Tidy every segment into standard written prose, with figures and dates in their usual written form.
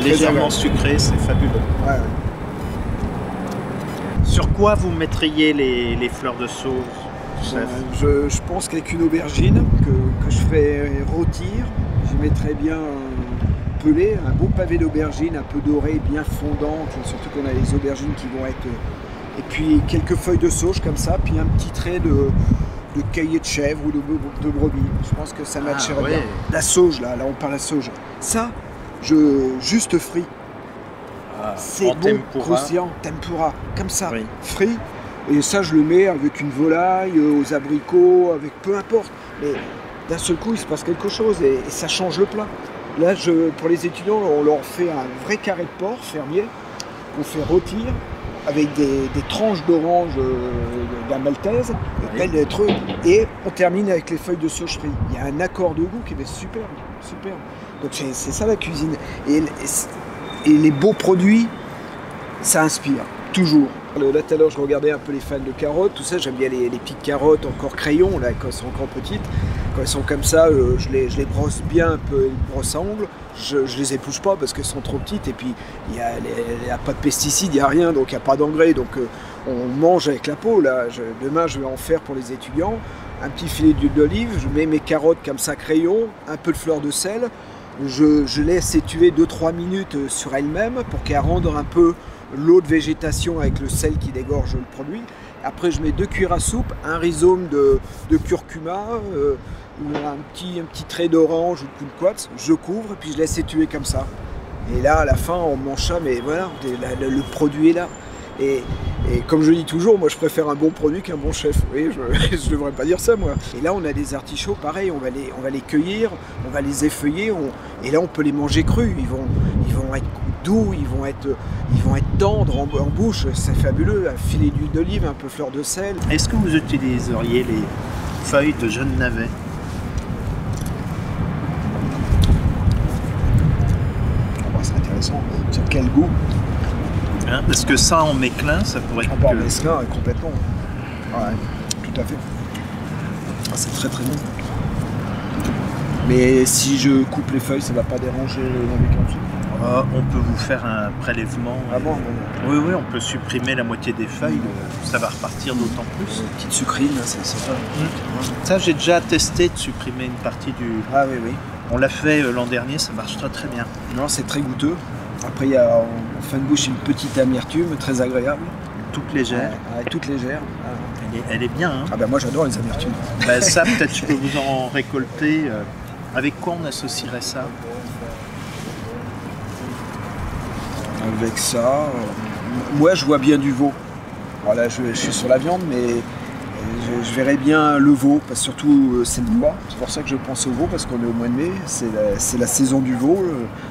légèrement sucré, c'est fabuleux. Ouais, ouais. Sur quoi vous mettriez les fleurs de sauge, chef? Je pense qu'avec une aubergine que je ferais rôtir, je mettrais bien pelé, un beau pavé d'aubergine, un peu doré, bien fondant, surtout qu'on a les aubergines qui vont être... Et puis quelques feuilles de sauge comme ça, puis un petit trait de caillé de chèvre ou de brebis. Je pense que ça matcherait bien. La sauge, là on parle de la sauge. Ça, juste frit. C'est bon, tempura. croustillant, tempura, comme ça, Oui. frit. Et ça, je le mets avec une volaille, aux abricots, avec peu importe. Mais d'un seul coup, il se passe quelque chose et ça change le plat. Là, pour les étudiants, on leur fait un vrai carré de porc fermier qu'on fait rôtir avec des tranches d'orange de la maltaise, et on termine avec les feuilles de sauge frites. Il y a un accord de goût qui est superbe, superbe. Donc c'est ça la cuisine. Et les beaux produits, ça inspire, toujours. Là tout à l'heure je regardais un peu les fans de carottes, tout ça, j'aime bien les petites carottes encore crayon, là, quand elles sont encore petites. Quand elles sont comme ça, je les brosse bien un peu, brosse à ongles. Je les épluche pas parce qu'elles sont trop petites et puis il n'y a pas de pesticides, il n'y a rien, donc il n'y a pas d'engrais. Donc on mange avec la peau. Là. Demain je vais en faire pour les étudiants. Un petit filet d'huile d'olive, je mets mes carottes comme ça crayon, un peu de fleur de sel. Je laisse étuver 2-3 minutes sur elle-même pour qu'elle rende un peu l'eau de végétation avec le sel qui dégorge le produit. Après je mets 2 cuillères à soupe, un rhizome de curcuma, un petit trait d'orange ou de kumquat, je couvre et puis je laisse étuver comme ça. Et là à la fin on mange ça, mais voilà, le produit est là. Et comme je dis toujours, moi je préfère un bon produit qu'un bon chef. Oui, je ne devrais pas dire ça moi. Et là on a des artichauts, pareil, on va les cueillir, on va les effeuiller, et là on peut les manger crus. Ils vont être doux, ils vont être tendres en bouche, c'est fabuleux. Un filet d'huile d'olive, un peu fleur de sel. Est-ce que vous utiliseriez les feuilles de jaune navet? C'est intéressant. C'est quel goût? Hein, parce que ça en méclin, ça pourrait être... En mesclin, complètement. Ouais, tout à fait. C'est très très bon. Mais si je coupe les feuilles, ça ne va pas déranger l'agriculture. On peut vous faire un prélèvement. Ah bon, Oui, on peut supprimer la moitié des feuilles, ça va repartir d'autant plus. Petite sucrine, c'est ça. Ça, j'ai déjà testé de supprimer une partie du... Ah oui, oui. On l'a fait l'an dernier, ça marche très très bien. Non, c'est très goûteux. Après, il y a en fin de bouche une petite amertume très agréable. Toute légère. Toute légère. Elle est bien. Hein. Ah ben moi j'adore les amertumes. Ben, ça, peut-être je peux vous en récolter. Avec quoi on associerait ça? Avec ça, moi je vois bien du veau. Voilà, je suis sur la viande, mais je verrais bien le veau, parce que surtout c'est le mois. C'est pour ça que je pense au veau, parce qu'on est au mois de mai, c'est la saison du veau.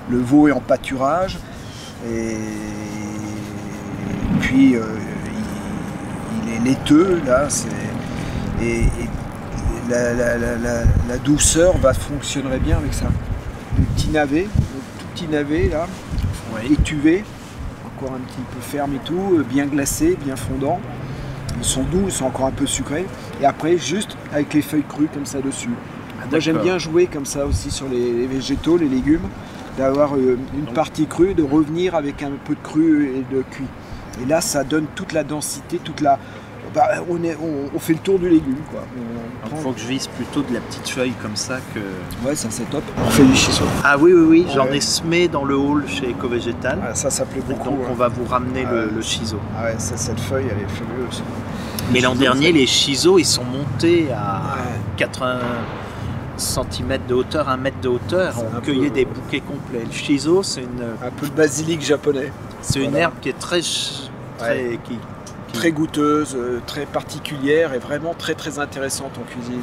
Le veau est en pâturage, et puis il est laiteux, là, et la douceur fonctionnerait bien avec ça. Le petit navet, le tout petit navet là, étuvé, encore un petit peu ferme et tout, bien glacé, bien fondant. Ils sont doux, ils sont encore un peu sucrés. Et après, juste avec les feuilles crues comme ça dessus. Moi j'aime bien jouer comme ça aussi sur les végétaux, les légumes, d'avoir une partie crue, de revenir avec un peu de cru et de cuit. Et là ça donne toute la densité, on fait le tour du légume, quoi. Il faut que je vise plutôt de la petite feuille comme ça que... Ouais, ça c'est top. On fait du shiso. Ah oui, j'en ai semé dans le hall chez Eco-Végétal. Ah, ça plaît beaucoup. Donc on va vous ramener le shiso. Ah ouais, cette feuille, elle est fabuleuse. Mais l'an dernier, les shisos, ils sont montés à 80 cm de hauteur, 1 mètre de hauteur. On cueillait des bouquets complets. Le shiso, c'est un peu de basilic japonais. C'est une herbe qui est très goûteuse, très particulière et vraiment très très intéressante en cuisine.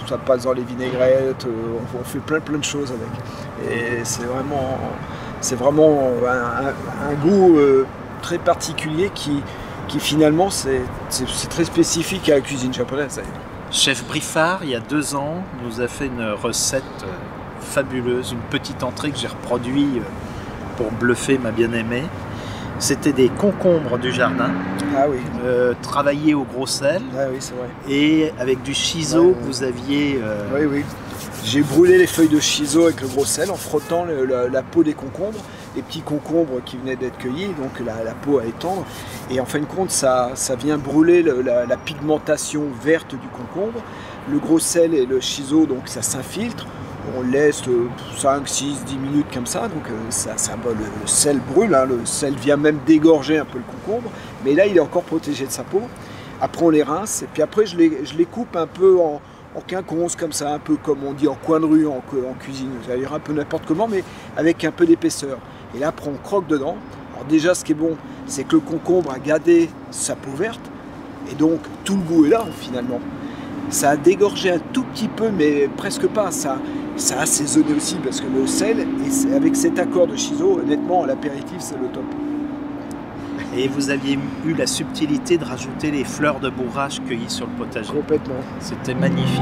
Ça passe dans les vinaigrettes, on fait plein de choses avec. Et c'est vraiment un goût très particulier qui finalement c'est très spécifique à la cuisine japonaise. Chef Briffard, il y a 2 ans, nous a fait une recette fabuleuse, une petite entrée que j'ai reproduite pour bluffer ma bien-aimée. C'était des concombres du jardin, travaillés au gros sel, c'est vrai. Et avec du shiso que vous aviez... Oui. J'ai brûlé les feuilles de shiso avec le gros sel en frottant la peau des concombres. les petits concombres qui venaient d'être cueillis, donc la peau à étendre. Et en fin de compte, ça vient brûler la pigmentation verte du concombre. Le gros sel et le shiso, donc ça s'infiltre. On laisse 5, 6, 10 minutes comme ça, donc le sel brûle, hein, le sel vient même dégorger un peu le concombre, mais là il est encore protégé de sa peau. Après on les rince, et puis après je les coupe un peu en quinconce comme ça, un peu comme on dit en coin de rue en cuisine, vous allez dire un peu n'importe comment, mais avec un peu d'épaisseur. Et là après on croque dedans. Alors déjà ce qui est bon, c'est que le concombre a gardé sa peau verte, et donc tout le goût est là finalement. Ça a dégorgé un tout petit peu, mais presque pas. Ça a assaisonné aussi parce que le sel, et avec cet accord de shiso, honnêtement, l'apéritif, c'est le top. Et vous aviez eu la subtilité de rajouter les fleurs de bourrache cueillies sur le potager. Complètement. C'était magnifique.